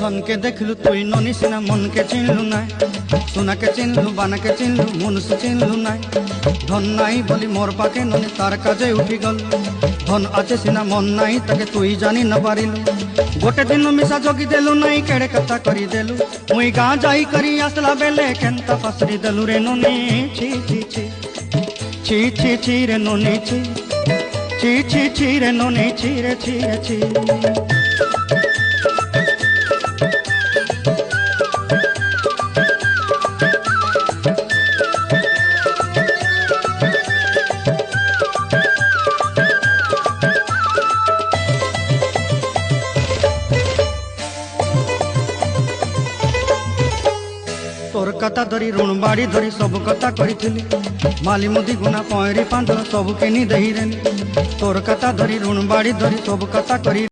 धन के देखलु तुई ननी सिना मन के चिन्हलु ना सोना के चिन्हलु बाना के चिन्हलु मनुष्य चिन्हलु ना धन नाई बोली मोर पाके ननी तार काजे उठी गल धन आचे सिना मन नाई ताके तुई जानी न पारिलु गोटे दिन मिसा जोगी देलु नाई केड़े कथा करी देलु मुई गाँ जाई करी आसला बेले केंता पसरी देलु रे ननी छी छी छी छी छी छी रे ननी छी छी छी छी रे ननी छी रे छी रे छी तोर कथा धरी ऋण बाड़ी धरी सब कथा करी माली मुदी गुना पयरी पांड सब किनी दही रेनी तोर कथा धरी ऋण बाड़ी धरी सब कथा करी